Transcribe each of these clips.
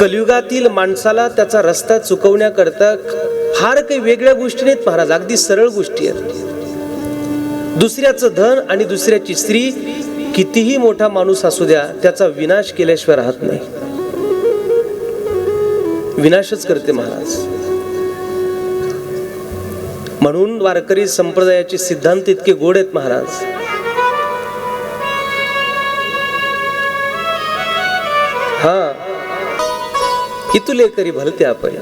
कलियुगातील माणसाला त्याचा रस्ता चुकवण्याकरता फार काही वेगळ्या गोष्टी नाहीत महाराज, अगदी सरळ गोष्टी आहेत. दुसऱ्याचं धन आणि दुसऱ्याची स्त्री, कितीही मोठा माणूस असू द्या, त्याचा विनाश केल्याशिवाय राहत नाही. विनाशच करते महाराज. म्हणून वारकरी संप्रदायाचे सिद्धांत इतके गोड आहेत महाराज. हा इतुले करी भलते आपण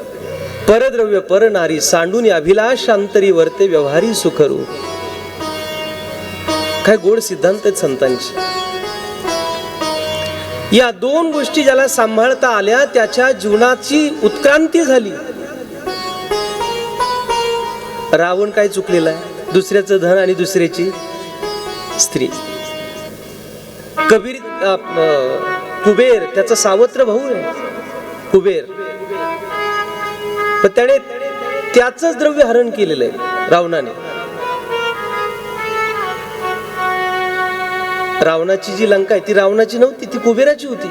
परद्रव्य पर नारी सांडून अभिलाष अंतरी वर्ते व्यवहारी सुखरू. काय गोड सिद्धांत आहेत संतांचे. या दोन गोष्टी ज्याला सांभाळता आल्या त्याच्या जीवनाची उत्क्रांती झाली. रावण काय चुकलेला आहे? दुसऱ्याचं धन आणि दुसऱ्याची स्त्री. कबीर कुबेर त्याचा सावत्र भाऊ आहे कुबेर, पण त्याने त्याचंच द्रव्य हरण केलेलं आहे रावणाने. रावणाची जी लंका आहे ती रावणाची नव्हती, ती कुबेराची होती,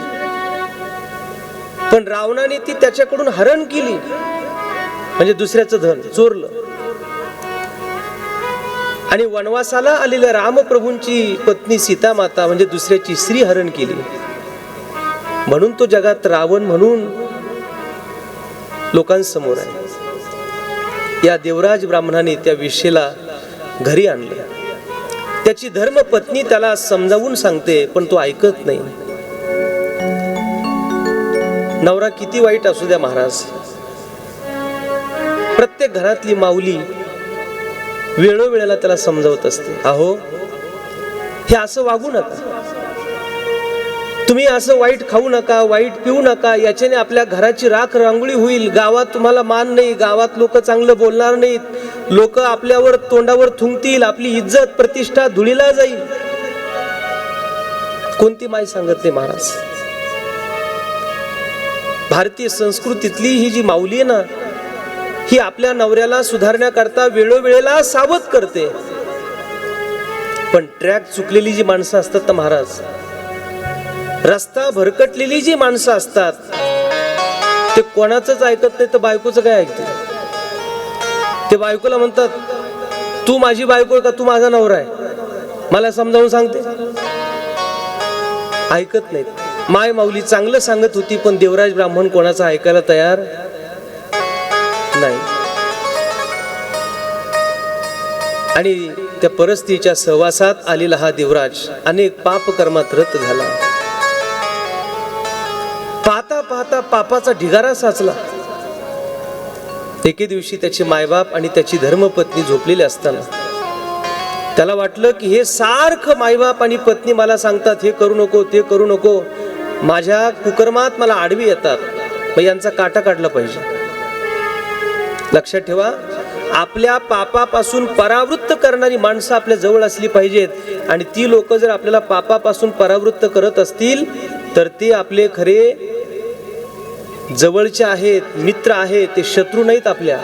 पण रावणाने ती त्याच्याकडून हरण केली, म्हणजे दुसऱ्याचं धन चोरलं. आणि वनवासाला आलेल्या रामप्रभूंची पत्नी सीता माता म्हणजे दुसऱ्याची स्त्री हरण केली. म्हणून तो जगात रावण म्हणून लोकांसमोर आहे. या देवराज ब्राह्मणाने त्या वेश्येला घरी आणले. त्याची धर्मपत्नी त्याला समजावून सांगते, पण तो ऐकत नाही. नवरा किती वाईट असू द्या महाराज, प्रत्येक घरातली माऊली वेळोवेळेला त्याला समजावत असते, अहो हे असं वागू नका, तुम्ही असं वाईट खाऊ नका, वाईट पिऊ नका, याच्याने आपल्या घराची राख रांगोळी होईल, गावात तुम्हाला मान नाही, गावात लोक चांगलं बोलणार नाहीत, लोक आपल्यावर तोंडावर थुंकतील, आपली इज्जत प्रतिष्ठा धुळीला जाईल. कोणती माय सांगत नाही महाराज. भारतीय संस्कृतीतली ही जी माऊली आहे ना, ही आपल्या नवऱ्याला सुधारण्याकरता वेळोवेळेला सावध करते. पण ट्रॅक चुकलेली जी माणसं असतात ना महाराज, रस्ता भरकटलेली जी माणसं असतात, ते कोणाचंच ऐकत नाही तर बायकोचं काय ऐकते. ते बायकोला म्हणतात, तू माझी बायको का तू माझा नवरा आहे, मला समजावून सांगते. ऐकत नाहीत. माय माऊली चांगलं सांगत होती, पण देवराज ब्राह्मण कोणाचं ऐकायला तयार नाही. आणि त्या परस्त्रीच्या सहवासात आलेला हा देवराज अनेक पाप कर्मात रत झाला. पाहता पाहता पापाचा ढिगारा साचला. एके दिवशी त्याचे मायबाप आणि त्याची धर्मपत्नी झोपलेले असताना त्याला वाटलं की हे सारखं मायबाप आणि पत्नी मला सांगतात हे करू नको ते करू नको, माझ्या कुकर्मात मला आडवी येतात, मग यांचा काटा काढला पाहिजे. लक्षात ठेवा, आपल्या पापापासून परावृत्त करणारी माणसं आपल्या जवळ असली पाहिजेत. आणि ती लोक जर आपल्याला पापापासून परावृत्त करत असतील तर ते आपले खरे जवळचे आहेत, मित्र आहेत, ते शत्रू नाहीत आपल्या.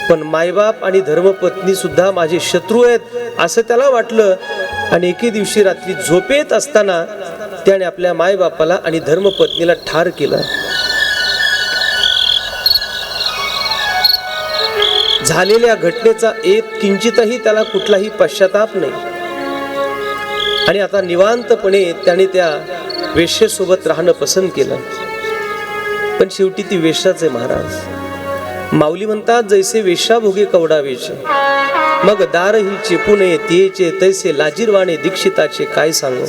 पण मायबाप आणि धर्मपत्नी सुद्धा माझे शत्रू आहेत असं त्याला वाटलं. आणि एके दिवशी रात्री झोपेत असताना त्याने आपल्या मायबापाला आणि धर्मपत्नीला ठार केलं. झालेल्या घटनेचा एक किंचितही त्याला कुठलाही पश्चाताप नाही. आणि आता निवांतपणे त्याने त्या वेश्येसोबत राहणं पसंत केलं. पण शेवटी ती वेश्याच आहे महाराज. माऊली म्हणतात, जैसे वेश्या भोगे कवडावेचे, मग दार ही चेपू नये तियेचे, तैसे लाजीरवाणे दीक्षिताचे काय सांगू.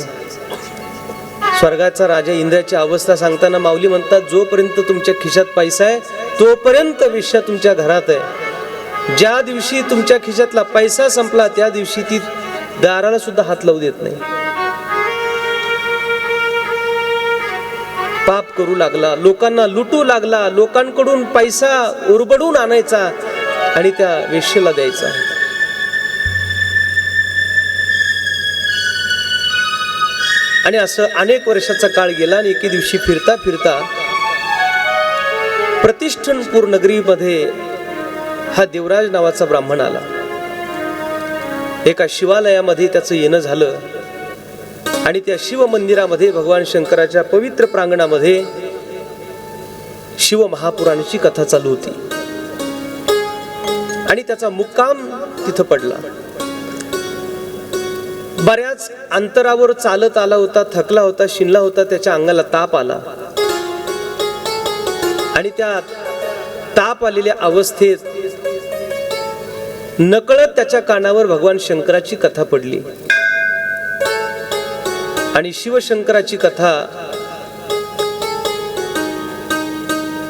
स्वर्गाचा राजा इंद्राची अवस्था सांगताना माऊली म्हणतात, जोपर्यंत तुमच्या खिशात पैसा आहे तोपर्यंत वेश्या तुमच्या घरात आहे. ज्या दिवशी तुमच्या खिशातला पैसा संपला त्या दिवशी ती दाराला सुद्धा हात लावू देत नाही. पाप करू लागला, लोकांना लुटू लागला, लोकांकडून पैसा उरबडून आणायचा आणि त्या वेश्येला द्यायचा. आणि असं अनेक वर्षाचा काळ गेला. आणि एके दिवशी फिरता फिरता प्रतिष्ठनपूर नगरीमध्ये हा देवराज नावाचा ब्राह्मण आला. एका शिवालयामध्ये त्याचं येणं झालं. आणि त्या शिव मंदिरामध्ये भगवान शंकराच्या पवित्र प्रांगणामध्ये शिव महापुराणाची कथा चालू होती आणि त्याचा मुक्काम तिथं पडला. बऱ्याच अंतरावर चालत आला होता, थकला होता, शिनला होता, त्याच्या अंगाला ताप आला आणि त्या ताप आलेल्या अवस्थेत नकळत त्याच्या कानावर भगवान शंकराची कथा पडली आणि शिवशंकराची कथा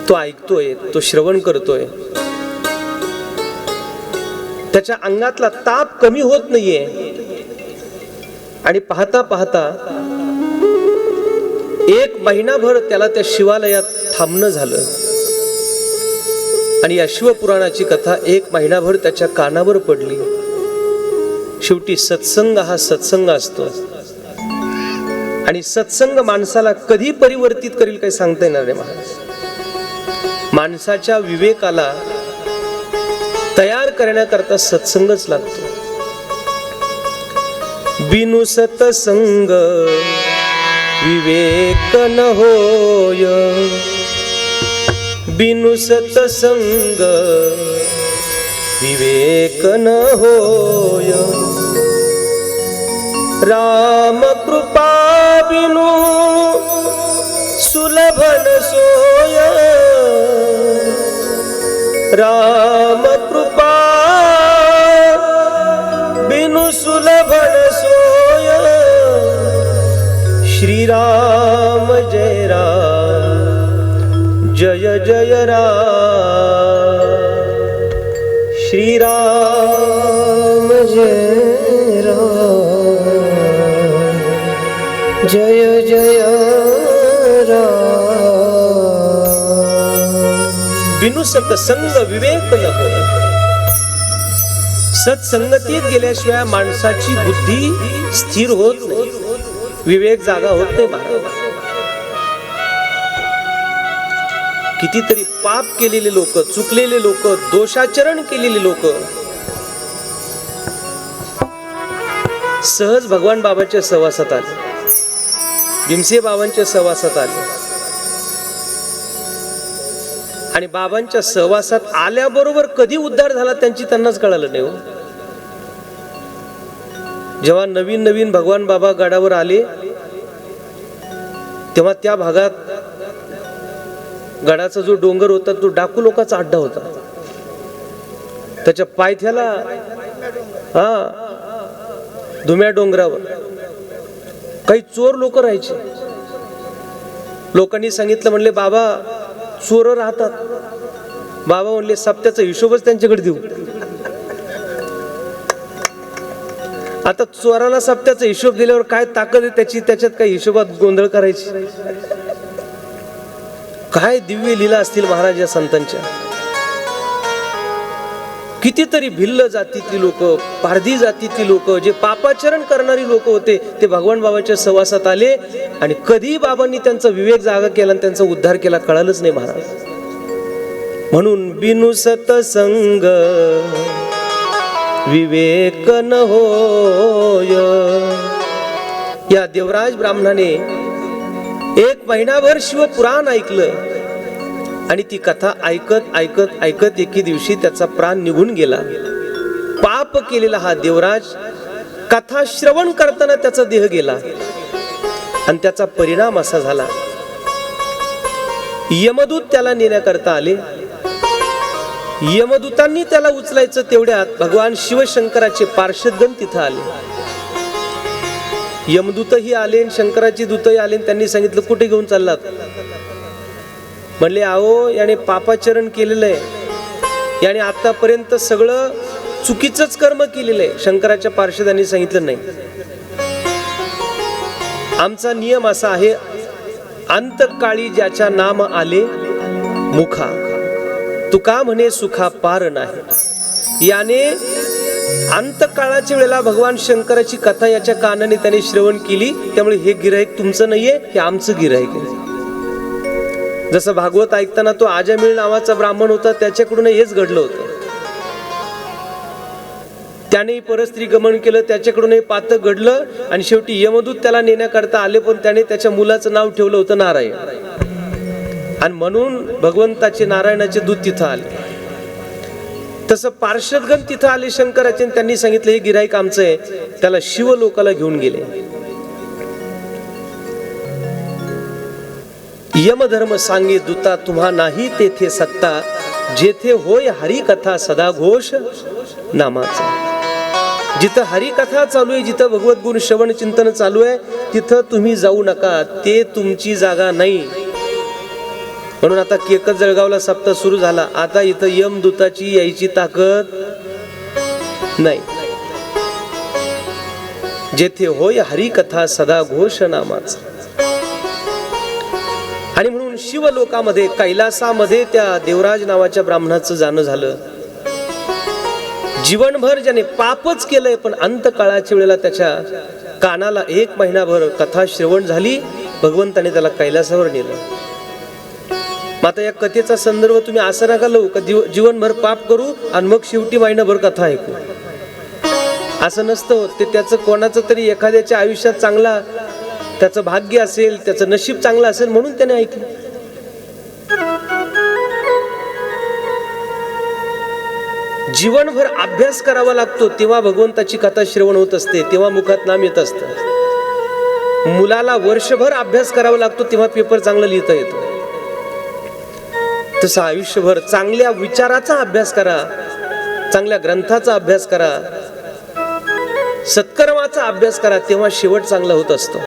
तो ऐकतोय, तो श्रवण करतोय. त्याच्या अंगातला ताप कमी होत नाहीये आणि पाहता पाहता 1 महिनाभर त्याला त्या शिवालयात थांबणं झालं आणि या शिवपुराणाची कथा 1 महिनाभर त्याच्या कानावर पडली. शेवटी सत्संग हा सत्संग असतो आणि सत्संग माणसाला कधी परिवर्तित करील काही सांगता येणार नाही महाराज. माणसाच्या विवेकाला तयार करण्याकरता सत्संगच लागतो. बिनु सत्संग विवेक न होय, बिनु सत्संग विवेक न होय. राम कृपा बिनु सुलभन सोय, राम कृपा बिनु सुलभन सोय. श्री राम जय राम जय जय राम, श्री राम जय राम जय जय राम. बिनु सत्संग विवेक न होय. सत्संगतीत गेल्याशिवाय माणसाची बुद्धी स्थिर होत नाही, विवेक जागा होत नाही महाराज. कितीतरी पाप केलेले लोक, चुकलेले लोक, दोषाचरण केलेले लोक सहज भगवान बाबांच्या सहवासात आले, भीमसे बाबांच्या सहवासात आले आणि बाबांच्या सहवासात आल्याबरोबर कधी उद्धार झाला त्यांनाच कळालं नाही. जेव्हा नवीन नवीन भगवान बाबा गडावर आले तेव्हा त्या भागात गडाचा जो डोंगर होता तो डाकू लोकांचा अड्डा होता. त्याच्या पायथ्याला धुम्या डोंगरावर काही चोर लोक राहायचे. लोकांनी सांगितलं, म्हणले बाबा चोर राहतात. बाबा म्हणले सप्त्याचा हिशोबच त्यांच्याकडे देऊ. आता चोराला सप्त्याचा हिशोब दिल्यावर काय ताकद आहे त्याची, त्याच्यात काही हिशोबात गोंधळ करायची. काय दिव्य लीला असतील महाराज या संतांच्या. कितीतरी भिल्ल जातीतली लोक, पारधी जातीतली लोक, जे पापाचरण करणारी लोक होते ते भगवान बाबाच्या सहवासात आले आणि कधी बाबांनी त्यांचा विवेक जागा केला आणि त्यांचा उद्धार केला कळालंच नाही महाराज. म्हणून बिनु सत्संग विवेक न होय. या देवराज ब्राह्मणाने 1 महिनाभर शिवपुराण ऐकलं आणि ती कथा ऐकत ऐकत ऐकत एके दिवशी त्याचा प्राण निघून गेला. पाप केलेला हा देवराज कथा श्रवण करताना त्याचा देह गेला आणि त्याचा परिणाम असा झाला, यमदूत त्याला नेण्याकरता आले. यमदूतांनी त्याला उचलायचं तेवढ्यात भगवान शिवशंकराचे पार्षदगण तिथं आले. यमदूतही आले, शंकराची दूतही आले. त्यांनी सांगितलं, कुठे घेऊन चाललात? म्हणले, अहो याने पापाचरण केलेलं आहे, याने आतापर्यंत सगळं चुकीचंच कर्म केलेलं आहे. शंकराच्या पार्षदांनी सांगितलं, नाही, आमचा नियम असा आहे, अंतकाळी ज्याच्या नाम आले मुखा, तुका म्हणे सुखा पार नाही. याने अंतकाळाच्या वेळेला भगवान शंकराची कथा याच्या कानाने त्याने श्रवण केली, त्यामुळे हे गिऱ्हाईक तुमचं नाहीये, हे आमचं गिऱ्हाईक आहे. जसं भागवत ऐकताना तो आजमिळ नावाचा ब्राह्मण होता, त्याच्याकडून हेच घडलं होतं. त्याने परस्त्री गमन केलं, त्याच्याकडून पातक घडलं आणि शेवटी यमदूत त्याला नेण्याकरता आले, पण त्याने त्याच्या मुलाचं नाव ठेवलं होतं नारायण. आणि म्हणून भगवंताचे नारायणाचे दूत तिथं आले. तसं पार्षदगण तिथं आले शंकराचे, त्यांनी सांगितलं हे गिराईक आमचं आहे, त्याला शिवलोकाला घेऊन गेले. यमधर्म सांगे दूता तुम्हा नाही तेथे सत्ता, जेथे होय हरी कथा सदा घोष नामाचा. जिथं हरी कथा चालू आहे, जिथं भगवत गुण श्रवण चिंतन चालू आहे, तिथं तुम्ही जाऊ नका, ते तुमची जागा नाही. म्हणून आता केकत जळगावला सप्ताह सुरू झाला. आता इथं यमदूताची यायची ताकद नाही. जेथे होय हरी कथा सदा घोष नामाचा. आणि म्हणून शिवलोकामध्ये कैलासामध्ये त्या देवराज नावाच्या ब्राह्मणाचं जाणं झालं. जीवनभर ज्याने पापच केलंय, पण अंतकाळाच्या वेळेला त्याच्या कानाला 1 महिनाभर कथा श्रवण झाली, भगवंताने त्याला कैलासावर नेलं. आता या कथेचा संदर्भ तुम्ही असं नका लावू का जीवनभर पाप करू आणि मग शेवटी महिनाभर कथा ऐकू. असं नसतं. ते त्याचं कोणाचं तरी एखाद्याच्या आयुष्यात चांगला त्याचं भाग्य असेल, त्याचं नशीब चांगलं असेल म्हणून त्याने ऐकलं. जीवनभर अभ्यास करावा लागतो, तेव्हा भगवंताची कथा श्रवण होत असते, तेव्हा मुखात नाम येत असतं. मुलाला वर्षभर अभ्यास करावा लागतो, तेव्हा पेपर चांगला लिहिता येतो. तसं आयुष्यभर चांगल्या विचाराचा अभ्यास करा, चांगल्या ग्रंथाचा अभ्यास करा, सत्कर्माचा अभ्यास करा, तेव्हा शेवट चांगला होत असतो.